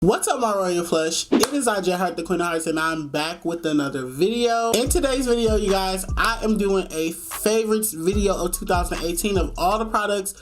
What's up, my royal flush? It is I, J.Heart, the Queen of Hearts, and I'm back with another video. In today's video, you guys, I am doing a favorites video of 2018 of all the products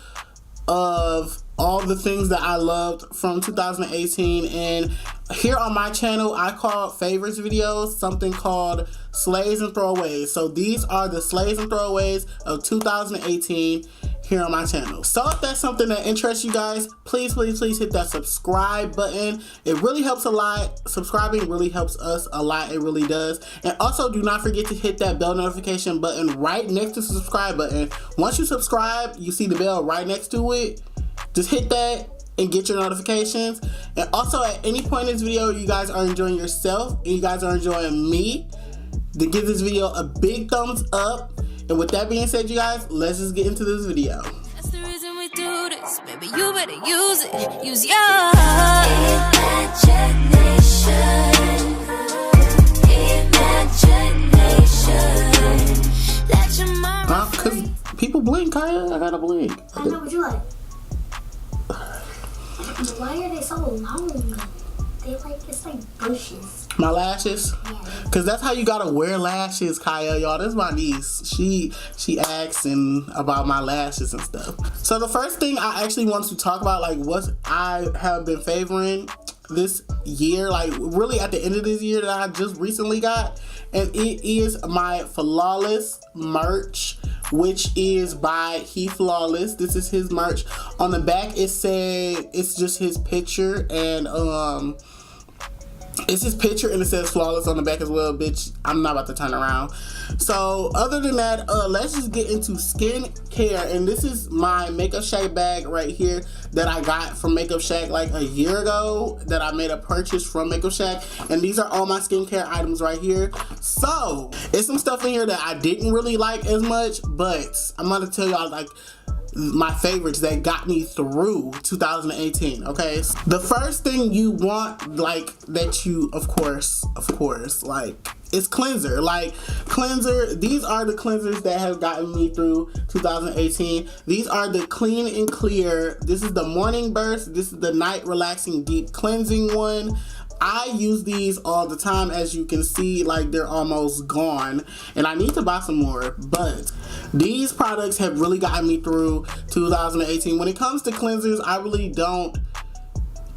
of all the things that I loved from 2018. And here on my channel, I call favorites videos something called Slays and Throwaways. So these are the Slays and Throwaways of 2018 here on my channel. So if that's something that interests you guys, please hit that subscribe button. It really helps a lot. Subscribing really helps us a lot. It really does. And also do not forget to hit that bell notification button right next to the subscribe button. Once you subscribe, you see the bell right next to it. Just hit that and get your notifications. And also at any point in this video you guys are enjoying yourself and you guys are enjoying me, then give this video a big thumbs up. And with that being said, you guys, let's just get into this video. That's the reason we do this, baby. You better use it. Use your imagination. Let your mind. Cause people blink, Kaya. I gotta blink. I know what you like. Why are they so long? They like, it's like bushes. My lashes? Yeah. Cause that's how you gotta wear lashes, Kaya. Y'all, this is my niece. She asking about my lashes and stuff. So the first thing I actually wanted to talk about, like what I have been favoring this year, like really at the end of this year that I just recently got, and it is my Flawless merch, which is by He Flawless. This is his merch. On the back it said, it's just his picture, and it's his picture and it says Flawless on the back as well, bitch. I'm not about to turn around. So other than that, let's just get into skincare. And this is my Makeup Shack bag right here that I got from Makeup Shack like a year ago, that I made a purchase from Makeup Shack. And these are all my skincare items right here. So it's some stuff in here that I didn't really like as much, but I'm gonna tell y'all like my favorites that got me through 2018. Okay, the first thing you want, like, that you of course like, is cleanser. Like cleanser, these are the cleansers that have gotten me through 2018. These are the Clean and Clear. This is the Morning Burst. This is the Night Relaxing Deep Cleansing one. I use these all the time. As you can see, like, they're almost gone and I need to buy some more, but these products have really gotten me through 2018. When it comes to cleansers, I really don't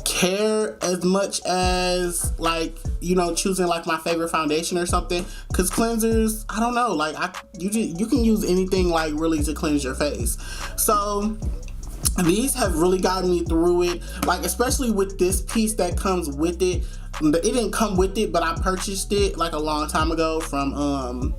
care as much as, like, you know, choosing like my favorite foundation or something, because cleansers, I don't know, like you can use anything like really to cleanse your face. So these have really gotten me through it, like especially with this piece that comes with it. It didn't come with it, but I purchased it like a long time ago from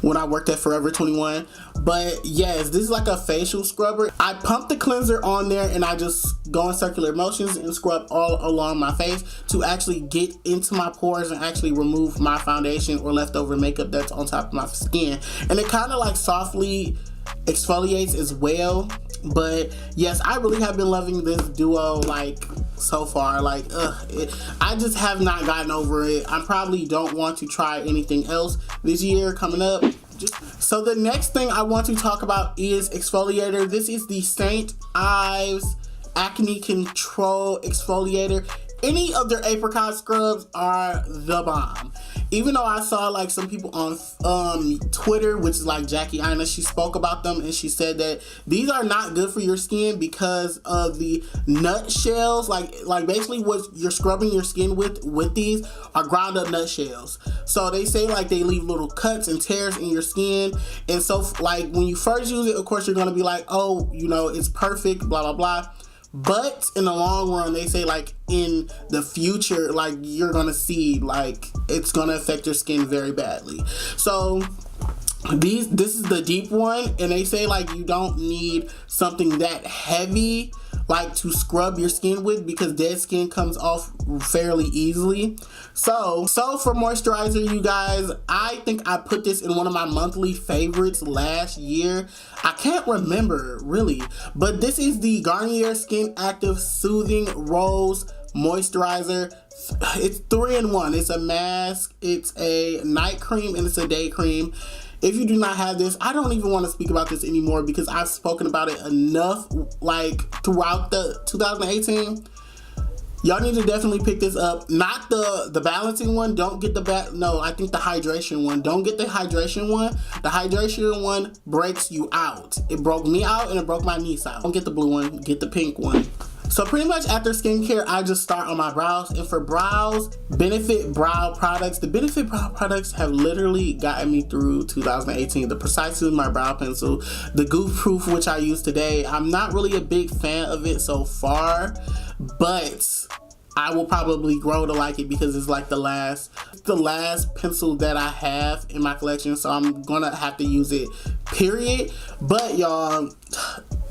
when I worked at Forever 21. But yes, this is like a facial scrubber. I pump the cleanser on there and I just go in circular motions and scrub all along my face to actually get into my pores and actually remove my foundation or leftover makeup that's on top of my skin. And it kind of like softly exfoliates as well. But yes, I really have been loving this duo like so far. Like I just have not gotten over it. I probably don't want to try anything else this year coming up. So the next thing I want to talk about is exfoliator. This is the St. Ives Acne Control Exfoliator. Any of their apricot scrubs are the bomb. Even though I saw like some people on Twitter, which is like Jackie Ina, she spoke about them and she said that these are not good for your skin because of the nutshells. Like basically what you're scrubbing your skin with these are ground up nutshells. So they say like they leave little cuts and tears in your skin. And so like when you first use it, of course you're gonna be like, oh, you know, it's perfect, blah, blah, blah. But in the long run, they say like in the future, like you're gonna see like it's gonna affect your skin very badly. So this is the deep one, and they say like you don't need something that heavy like to scrub your skin with, because dead skin comes off fairly easily. So for moisturizer, you guys, I think I put this in one of my monthly favorites last year. I can't remember really, but this is the Garnier Skin Active Soothing Rose Moisturizer. It's 3-in-1. It's a mask, it's a night cream, and it's a day cream. If you do not have this, I don't even want to speak about this anymore because I've spoken about it enough like throughout the 2018. Y'all need to definitely pick this up. Not the balancing one. Don't get the no, I think the hydration one. Don't get the hydration one. The hydration one breaks you out. It broke me out and it broke my niece out. Don't get the blue one. Get the pink one. So pretty much after skincare, I just start on my brows. And for brows, Benefit Brow products. The Benefit Brow products have literally gotten me through 2018. The Precise My Brow Pencil, the Goof Proof, which I use today. I'm not really a big fan of it so far, but I will probably grow to like it because it's like the last pencil that I have in my collection. So I'm gonna have to use it, period. But y'all,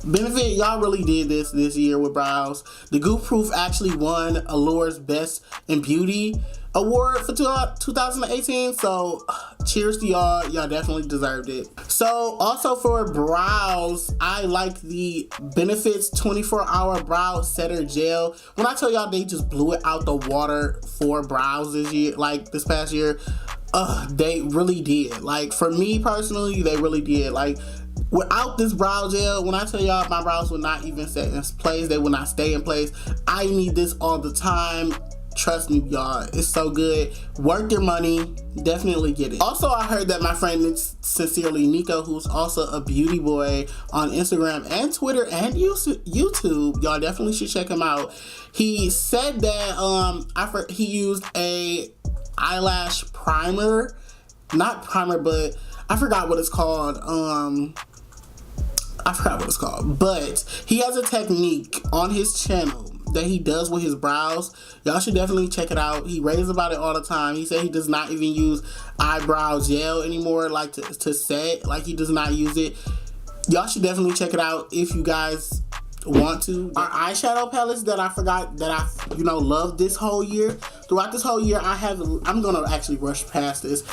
Benefit, y'all really did this year with brows. The Goof Proof actually won Allure's Best in Beauty award for 2018. So cheers to y'all. Y'all definitely deserved it. So also for brows, I like the Benefits 24-hour brow setter gel. When I tell y'all they just blew it out the water for brows this year, like this past year, they really did. Like for me personally, they really did. Like without this brow gel, when I tell y'all my brows would not even set in place, they would not stay in place. I need this all the time. Trust me, y'all, it's so good. Work your money, definitely get it. Also, I heard that my friend Sincerely Nico, who's also a beauty boy on Instagram and Twitter and YouTube, y'all definitely should check him out. He said that he used a eyelash primer, not primer, but I forgot what it's called. But he has a technique on his channel that he does with his brows. Y'all should definitely check it out. He raves about it all the time. He said he does not even use eyebrow gel anymore, like to set. Like he does not use it. Y'all should definitely check it out if you guys want to. Our eyeshadow palettes that I forgot that I love this whole year. Throughout this whole year, I'm gonna actually rush past this.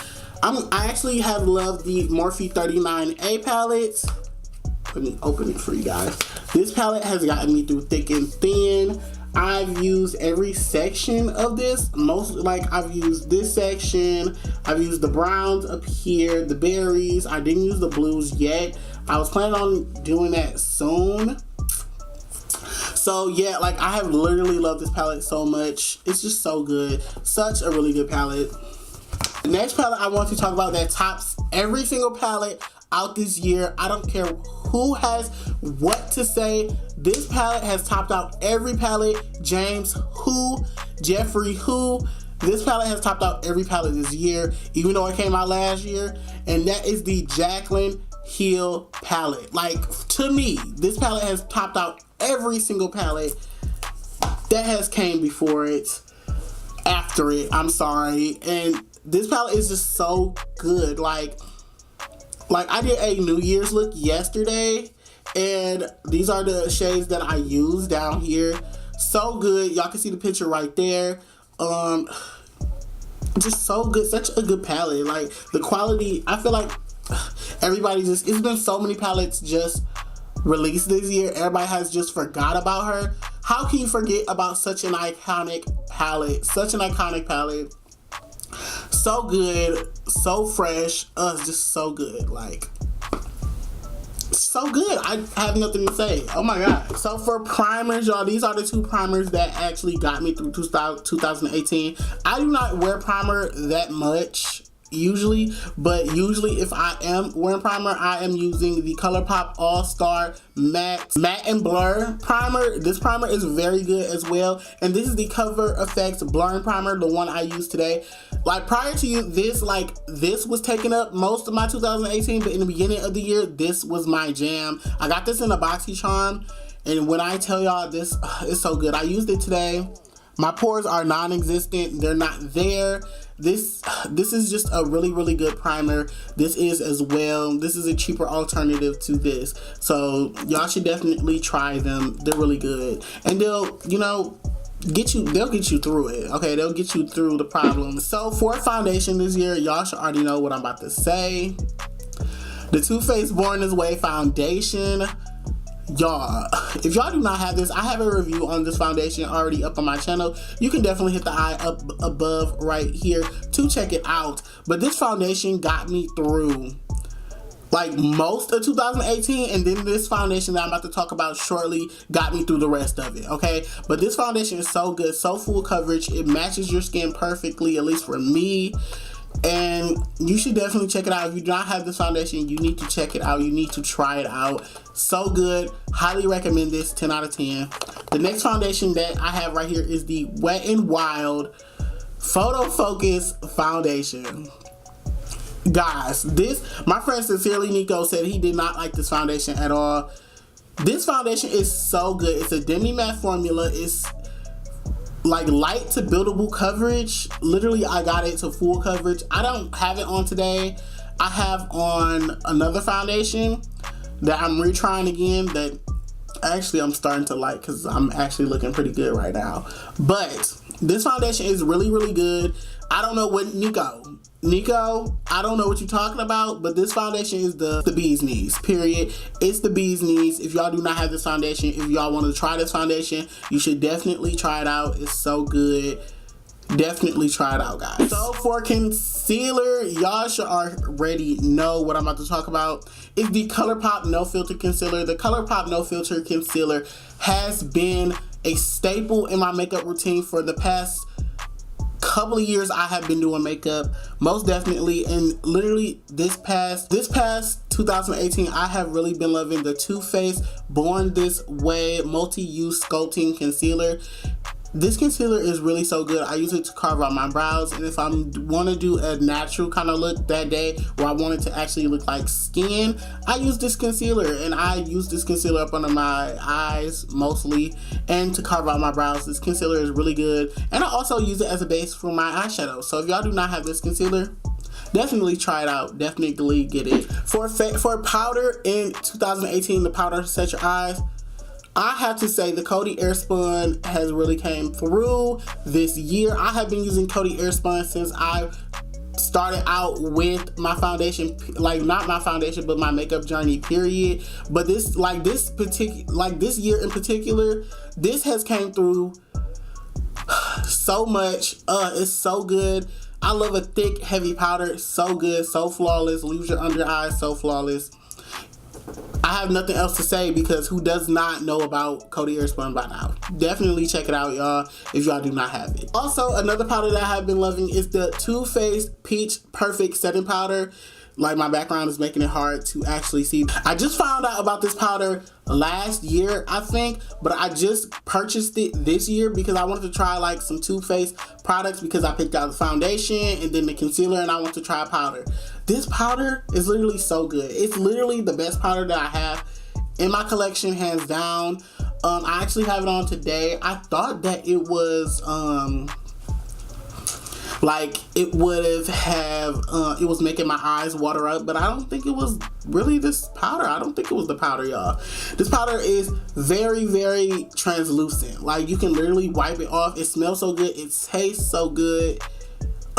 I actually have loved the Morphe 39A palettes. Let me open it for you guys. This palette has gotten me through thick and thin. I've used every section of this. I've used this section. I've used the browns up here, the berries. I didn't use the blues yet. I was planning on doing that soon. So yeah, like I have literally loved this palette so much. It's just so good. Such a really good palette. The next palette I want to talk about that tops every single palette out this year. I don't care who has what to say. This palette has topped out every palette. James who, Jeffree who. This palette has topped out every palette this year, even though it came out last year. And that is the Jaclyn Hill palette. Like, to me, this palette has topped out every single palette that has came before it, after it, I'm sorry. And this palette is just so good. Like I did a New Year's look yesterday, and these are the shades that I use down here. So good. Y'all can see the picture right there. Just so good. Such a good palette. Like, the quality, I feel like it's been so many palettes just released this year. Everybody has just forgot about her. How can you forget about such an iconic palette? Such an iconic palette. So good, so fresh, just so good, like, so good. I have nothing to say. Oh my god. So for primers, y'all, these are the two primers that actually got me through 2018. I do not wear primer that much usually, but usually if I am wearing primer, I am using the ColourPop All-Star Matte and Blur primer. This primer is very good as well, and this is the Cover FX Blurring Primer, the one I used today. Like, prior to this was taking up most of my 2018, but in the beginning of the year, this was my jam. I got this in a BoxyCharm, and when I tell y'all, this is so good. I used it today. My pores are non-existent. They're not there. This is just a really, really good primer. This is as well. This is a cheaper alternative to this. So y'all should definitely try them. They're really good. And they'll get you through it. Okay, they'll get you through the problem. So for foundation this year, y'all should already know what I'm about to say. The Too Faced Born This Way foundation. Y'all, if y'all do not have this, I have a review on this foundation already up on my channel. You can definitely hit the eye up above right here to check it out. But this foundation got me through like most of 2018, and then this foundation that I'm about to talk about shortly got me through the rest of it, okay? But this foundation is so good, so full coverage. It matches your skin perfectly, at least for me. And you should definitely check it out. If you do not have this foundation, you need to check it out. You need to try it out. So good. Highly recommend this. 10 out of 10. The next foundation that I have right here is the Wet n Wild Photo Focus Foundation. Guys, this, my friend Sincerely Nico said he did not like this foundation at all. This foundation is so good. It's a demi matte formula. It's like light to buildable coverage. Literally, I got it to full coverage. I don't have it on today. I have on another foundation that I'm retrying again that actually I'm starting to like because I'm actually looking pretty good right now. But this foundation is really, really good. I don't know what Nico, I don't know what you're talking about, but this foundation is the bee's knees, period. It's the bee's knees. If y'all do not have this foundation, if y'all want to try this foundation, you should definitely try it out. It's so good. Definitely try it out, guys. So for concealer, y'all should already know what I'm about to talk about. It's the ColourPop No Filter Concealer. The ColourPop No Filter Concealer has been a staple in my makeup routine for the past couple of years. I have been doing makeup, most definitely, and literally this past 2018, I have really been loving the Too Faced Born This Way Multi-Use Sculpting Concealer. This concealer is really so good. I use it to carve out my brows, and if I want to do a natural kind of look that day where I want it to actually look like skin, I use this concealer, and I use this concealer up under my eyes mostly, and to carve out my brows. This concealer is really good, and I also use it as a base for my eyeshadow. So if y'all do not have this concealer, definitely try it out. Definitely get it. For powder in 2018, the powder to set your eyes, I have to say the Coty Airspun has really came through this year. I have been using Coty Airspun since I started out with my foundation, like not my foundation, but my makeup journey, period. But this year in particular, this has came through so much. It's so good. I love a thick, heavy powder. So good, so flawless. Leaves your under eyes so flawless. I have nothing else to say because who does not know about Coty Airspun by now? Definitely check it out, y'all, if y'all do not have it. Also, another powder that I have been loving is the Too Faced Peach Perfect Setting Powder. Like, my background is making it hard to actually see. I just found out about this powder last year, I think, but I just purchased it this year because I wanted to try like some Too Faced products because I picked out the foundation and then the concealer, and I want to try powder. This powder is literally so good. It's literally the best powder that I have in my collection, hands down. I actually have it on today. I thought that it was like it would have it was making my eyes water up, but I don't think it was really this powder. I don't think it was the powder, y'all. This powder is very, very translucent. Like, you can literally wipe it off. It smells so good. It tastes so good.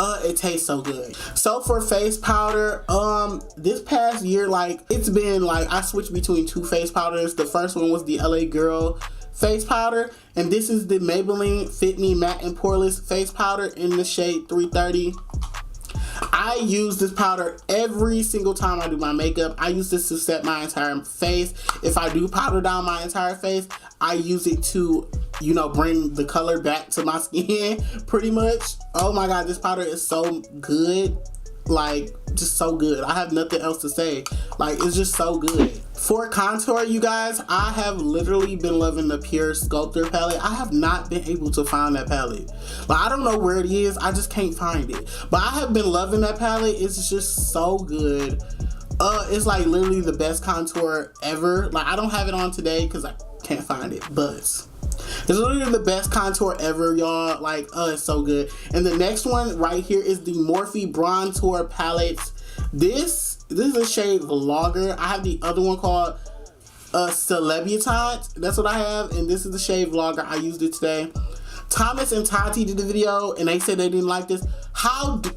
It tastes so good. So for face powder, this past year, like, it's been like I switched between two face powders. The first one was the LA Girl face powder, and this is the Maybelline Fit Me Matte and Poreless face powder in the shade 330. I use this powder every single time I do my makeup. I use this to set my entire face. If I do powder down my entire face, I use it to, you know, bring the color back to my skin, pretty much. Oh my god, this powder is so good. Like, just so good. I have nothing else to say. Like, it's just so good. For contour, you guys, I have literally been loving the Pure Sculptor palette. I have not been able to find that palette. Like, I don't know where it is. I just can't find it. But I have been loving that palette. It's just so good. It's like literally the best contour ever. Like, I don't have it on today because I can't find it, but it's literally the best contour ever, y'all. Like, it's so good. And the next one right here is the Morphe Bronzer Palette. This is a shade Vlogger. I have the other one called Celebutante. That's what I have. And this is the shade Vlogger. I used it today. Thomas and Tati did the video and they said they didn't like this.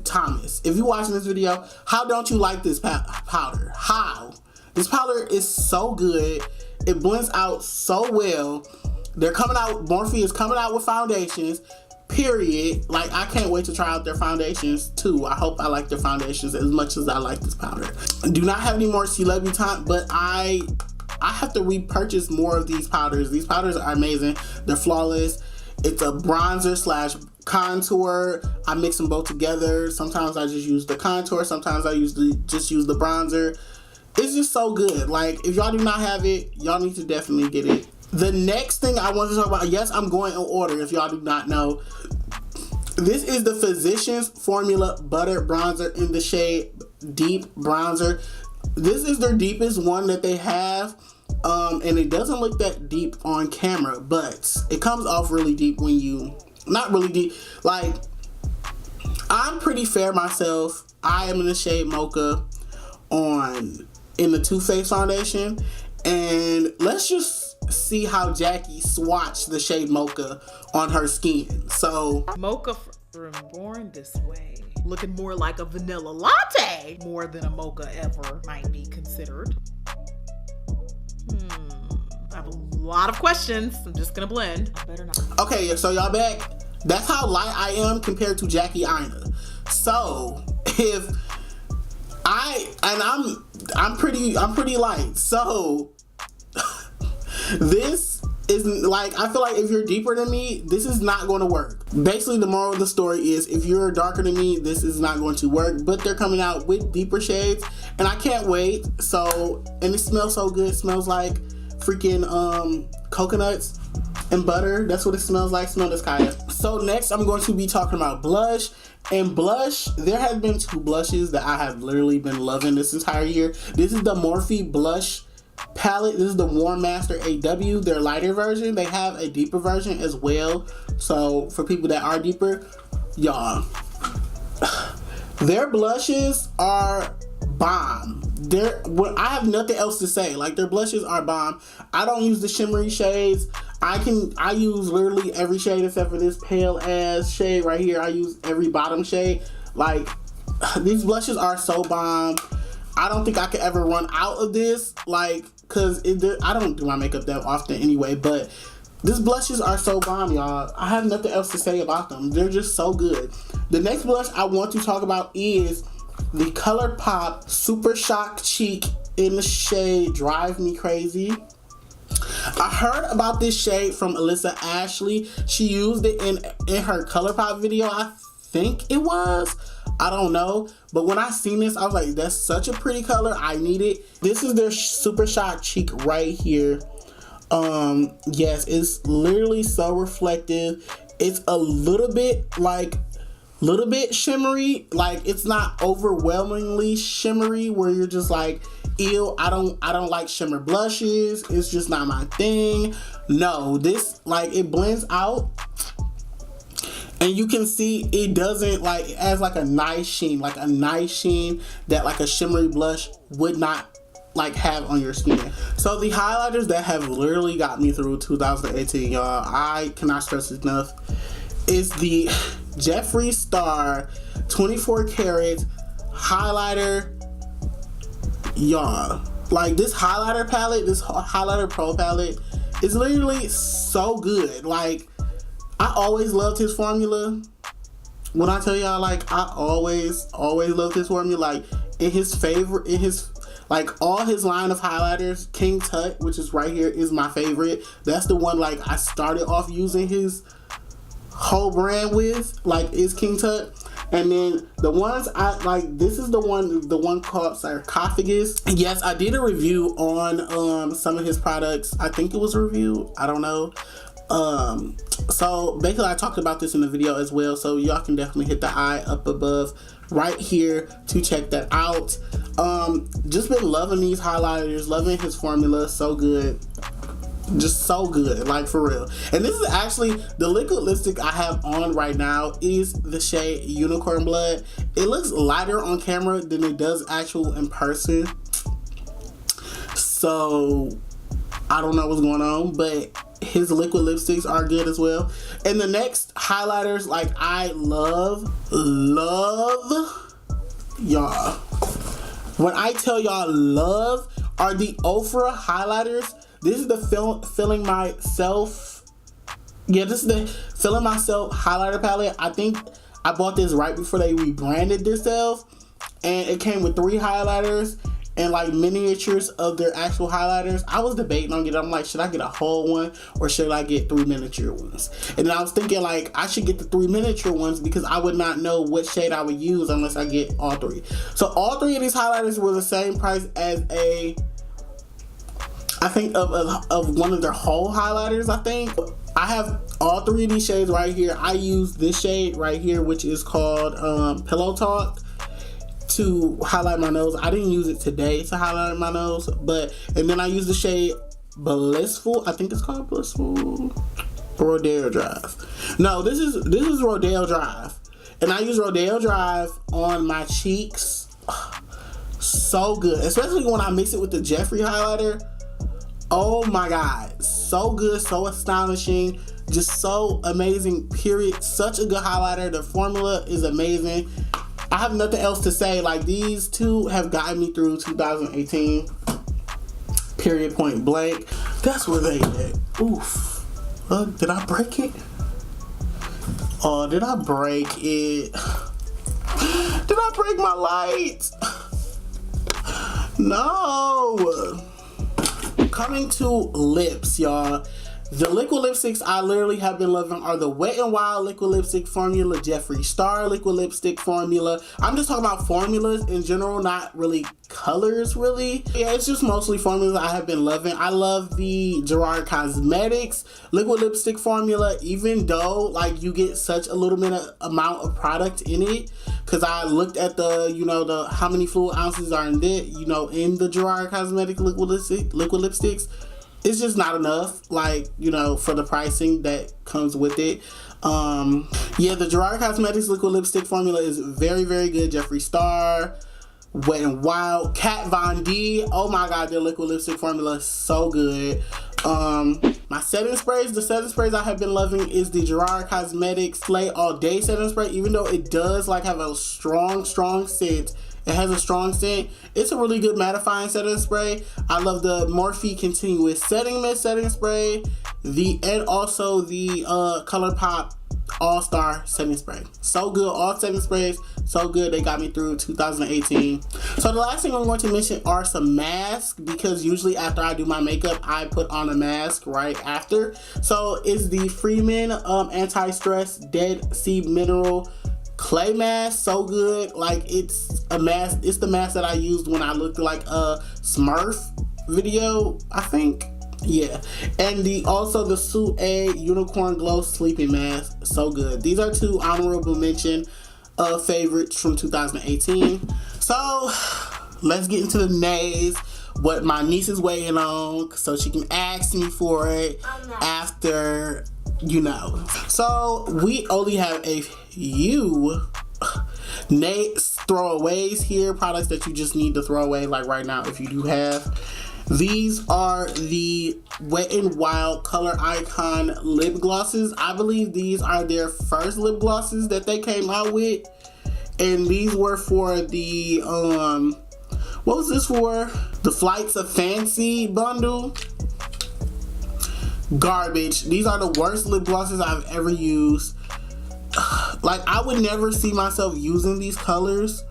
Thomas, if you're watching this video, how don't you like this powder? How? This powder is so good. It blends out so well. They're coming out, Morphe is coming out with foundations. period. Like, I can't wait to try out their foundations too. I hope I like their foundations as much as I like this powder. I do not have any more Celebutant, but I have to repurchase more of these powders. These powders are amazing. They're flawless. It's a bronzer slash contour. I mix them both together. Sometimes I just use the contour. Sometimes I just use the bronzer. It's just so good. Like, if y'all do not have it, y'all need to definitely get it. The next thing I want to talk about, yes, I'm going in order if y'all do not know. This is the Physicians Formula Butter Bronzer in the shade Deep Bronzer. This is their deepest one that they have. And it doesn't look that deep on camera, but it comes off really deep when you, not really deep, like, I'm pretty fair myself. I am in the shade Mocha in the Too Faced foundation, and let's just see how Jackie swatched the shade Mocha on her skin. So Mocha from Born This Way, looking more like a vanilla latte more than a mocha ever might be considered. I have a lot of questions. I'm just gonna blend. I better not. Okay, so y'all back. That's how light I am compared to Jackie Aina. So if I'm pretty light. So this is like, I feel like if you're deeper than me, this is not going to work. Basically, the moral of the story is if you're darker than me, this is not going to work. But they're coming out with deeper shades, and I can't wait. So, and it smells so good. It smells like freaking coconuts and butter. That's what it smells like. Smell this, Kaya. So next, I'm going to be talking about blush. And blush, there have been 2 blushes that I have literally been loving this entire year. This is the Morphe blush palette. This is the Warm Master AW, their lighter version. They have a deeper version as well. So for people that are deeper, y'all, their blushes are bomb. I have nothing else to say. Like, their blushes are bomb. I don't use the shimmery shades. I use literally every shade except for this pale ass shade right here. I use every bottom shade. Like, these blushes are so bomb. I don't think I could ever run out of this, like, cause I don't do my makeup that often anyway, but these blushes are so bomb, y'all. I have nothing else to say about them. They're just so good. The next blush I want to talk about is the ColourPop Super Shock Cheek in the shade Drive Me Crazy. I heard about this shade from Alyssa Ashley. She used it in her ColourPop video, I think it was. I don't know. But when I seen this, I was like, that's such a pretty color. I need it. This is their Super Shock Cheek right here. Yes, it's literally so reflective. It's a little bit shimmery. Like, it's not overwhelmingly shimmery where you're just like, ew, I don't like shimmer blushes. It's just not my thing. No, this, like, it blends out. And you can see it doesn't, like, it adds like a nice sheen that like a shimmery blush would not like have on your skin. So the highlighters that have literally got me through 2018, y'all, I cannot stress it enough, is the JEFFREE Star 24 karat highlighter, y'all. Like, this highlighter palette, this highlighter pro palette is literally so good. Like, I always loved his formula. When I tell y'all, like, I always loved his formula. Like, like, all his line of highlighters, King Tut, which is right here, is my favorite. That's the one, like, I started off using his whole brand with, like, is King Tut. And then the ones I like, this is the one called Sarcophagus. Yes, I did a review on some of his products. I think it was a review, I don't know. So basically I talked about this in the video as well, so y'all can definitely hit the eye up above right here to check that out. Just been loving these highlighters, loving his formula, so good. Just so good, like, for real. And this is actually the liquid lipstick I have on right now is the shade Unicorn Blood. It looks lighter on camera than it does actual in person, so I don't know what's going on, but his liquid lipsticks are good as well. And the next highlighters, like, I love y'all, when I tell y'all love, are the OFRA highlighters. This is the Feeling Myself Yeah, this is the Feeling Myself highlighter palette. I think I bought this right before they rebranded themselves, and it came with 3 highlighters and like miniatures of their actual highlighters. I was debating on it. I'm like, should I get a whole one or should I get 3 miniature ones? And then I was thinking like I should get the 3 miniature ones because I would not know what shade I would use unless I get all 3. So all 3 of these highlighters were the same price as I think of one of their whole highlighters. I think I have all 3 of these shades right here. I use this shade right here, which is called Pillow Talk, to highlight my nose. I didn't use it today to highlight my nose, and then I use the shade Blissful. I think it's called Blissful. Rodeo Drive. No, this is Rodeo Drive, and I use Rodeo Drive on my cheeks. So good, especially when I mix it with the JEFFREE highlighter. Oh my god, so good, so astonishing, just so amazing, period. Such a good highlighter. The formula is amazing. I have nothing else to say. Like, these 2 have gotten me through 2018, period, point blank. That's where they at. Oof. Look, did I break it? Oh, did I break it? Did I break my light? No. Coming to lips, y'all. The liquid lipsticks I literally have been loving are the Wet n Wild liquid lipstick formula, Jeffree Star liquid lipstick formula. I'm just talking about formulas in general, not really colors, really. Yeah, it's just mostly formulas I have been loving. I love the Gerard Cosmetics liquid lipstick formula, even though like you get such a little bit of amount of product in it. Cause I looked at the how many fluid ounces are in it, in the Gerard Cosmetics liquid lipsticks. It's just not enough, like, for the pricing that comes with it. Yeah, the Gerard Cosmetics liquid lipstick formula is very, very good. Jeffree Star, Wet n Wild, Kat Von D. Oh my god, their liquid lipstick formula is so good. My setting sprays, the setting sprays I have been loving is the Gerard Cosmetics Slay All Day setting spray. Even though it does like have a strong scent, it has a strong scent. It's a really good mattifying setting spray. I love the Morphe Continuous Setting Mist setting spray. And also the ColourPop All-Star setting spray. So good. All setting sprays, so good. They got me through 2018. So the last thing I'm going to mention are some masks, because usually after I do my makeup, I put on a mask right after. So it's the Freeman Anti-Stress Dead Sea Mineral Clay Mask. So good. Like, it's a mask. It's the mask that I used when I looked like a Smurf video, I think. Yeah. And also the Suede Unicorn Glow Sleeping Mask. So good. These are 2 honorable mention favorites from 2018. So let's get into the nays. What my niece is waiting on, so she can ask me for it after, So we only have a few throwaways here, products that you just need to throw away, like right now, if you do have. These are the Wet n Wild Color Icon lip glosses. I believe these are their first lip glosses that they came out with, and these were for the what was this for? The Flights of Fancy bundle. Garbage. These are the worst lip glosses I've ever used. Like, I would never see myself using these colors,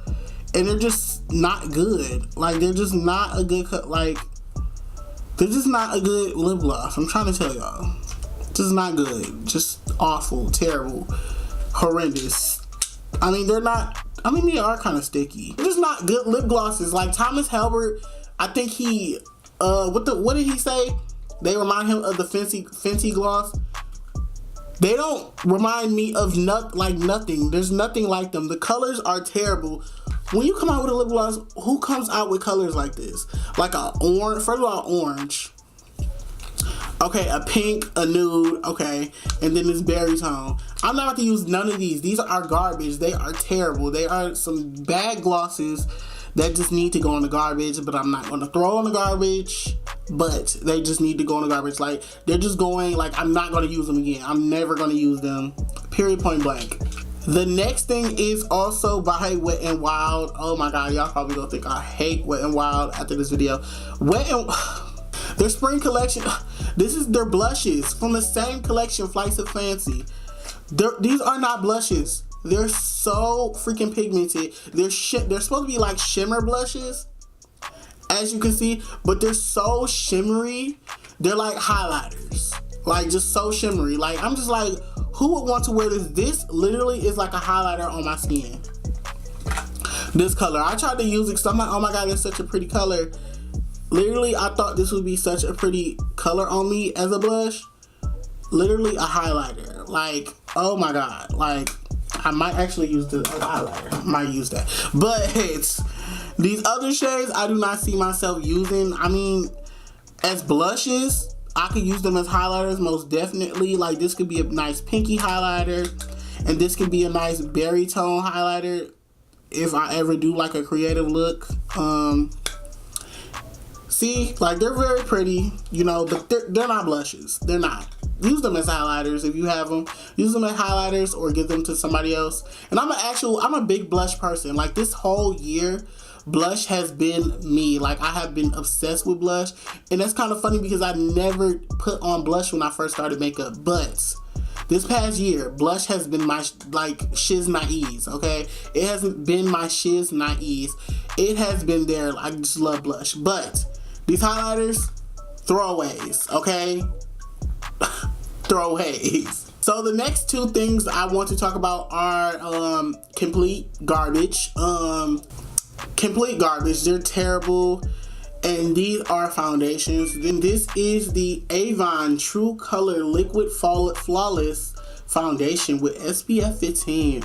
and they're just not good. Like, they're just not a good they're just not a good lip gloss. I'm trying to tell y'all. Just not good. Just awful, terrible, horrendous. I mean, they are kind of sticky. They're just not good lip glosses. Like Thomas Halbert, I think he, what did he say? They remind him of the Fenty gloss. They don't remind me of nothing. There's nothing like them. The colors are terrible. When you come out with a lip gloss, who comes out with colors like this? Like a orange, first of all, orange. Okay, a pink, a nude, okay, and then this berry tone. I'm not about to use none of these. These are garbage. They are terrible. They are some bad glosses that just need to go in the garbage, but I'm not going to throw in the garbage, but they just need to go in the garbage. Like, they're just going, like, I'm not going to use them again. I'm never going to use them, period, point blank. The next thing is also by Wet n Wild. Oh my god, y'all probably gonna think I hate Wet n Wild after this video. The Their spring collection, this is their blushes from the same collection, Flights of Fancy. These are not blushes. They're so freaking pigmented. They're supposed to be like shimmer blushes, as you can see, but they're so shimmery. They're like highlighters, like just so shimmery. Like I'm just like, who would want to wear this? This literally is like a highlighter on my skin. This color, I tried to use it because I'm like, oh my god, it's such a pretty color. Literally, I thought this would be such a pretty color on me as a blush. Literally a highlighter. Like, oh my god. Like, I might actually use the highlighter. I might use that. But these other shades, I do not see myself using. I mean, as blushes, I could use them as highlighters most definitely. Like, this could be a nice pinky highlighter. And this could be a nice berry tone highlighter if I ever do like a creative look. See, like they're very pretty, you know, but they're not blushes. They're not. Use them as highlighters if you have them. Use them as highlighters or give them to somebody else. And I'm a big blush person. Like this whole year, blush has been me. Like I have been obsessed with blush. And that's kind of funny because I never put on blush when I first started makeup. But this past year, blush has been my like shiz naive, okay? It hasn't been my shiz naive. It has been there. I just love blush. But these highlighters, throwaways, okay? Throwaways. So the next two things I want to talk about are complete garbage. Complete garbage. They're terrible. And these are foundations. Then this is the Avon True Color Liquid Flawless Foundation with SPF 15.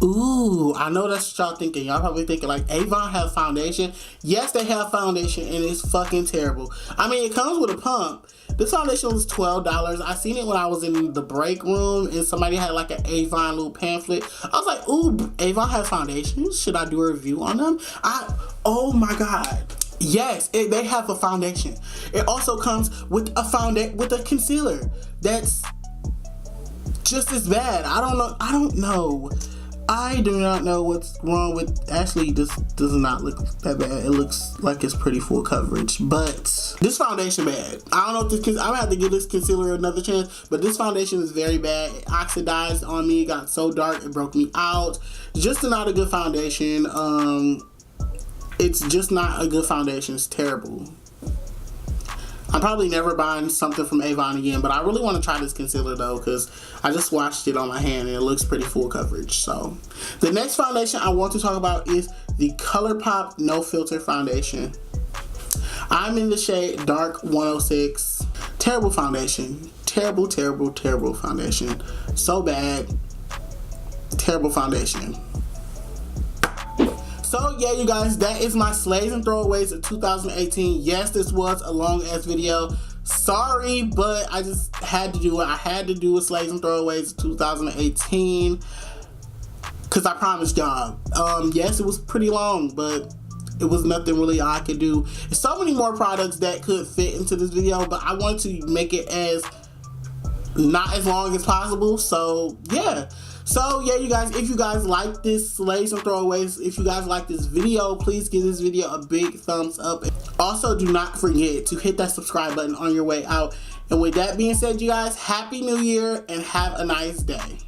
Ooh, I know that's what y'all thinking. Y'all probably thinking like, Avon have foundation? Yes, they have foundation and it's fucking terrible. I mean, it comes with a pump. This foundation was $12. I seen it when I was in the break room and somebody had like an Avon little pamphlet. I was like, ooh, Avon has foundations? Should I do a review on them? Oh my god. Yes, they have a foundation. It also comes with a concealer that's just as bad. I don't know. I do not know what's wrong with. Actually, this does not look that bad. It looks like it's pretty full coverage, but this foundation bad. I don't know if this. I'm gonna have to give this concealer another chance, but this foundation is very bad. It oxidized on me. It got so dark it broke me out. Just not a good foundation. It's just not a good foundation. It's terrible. I'm probably never buying something from Avon again, but I really want to try this concealer though, because I just swatched it on my hand and it looks pretty full coverage. So the next foundation I want to talk about is the ColourPop No Filter Foundation. I'm in the shade Dark 106. Terrible foundation. Terrible, terrible, terrible foundation. So bad. Terrible foundation. So yeah, you guys, that is my slays and throwaways of 2018. Yes, this was a long ass video. Sorry, but I just had to do it. I had to do a slays and throwaways of 2018 because I promised y'all. Yes, it was pretty long, but it was nothing really I could do. There's so many more products that could fit into this video, but I wanted to make it as not as long as possible. So yeah. So yeah, you guys, if you guys like this slays and throwaways, if you guys like this video, please give this video a big thumbs up. Also, do not forget to hit that subscribe button on your way out. And with that being said, you guys, Happy New Year and have a nice day.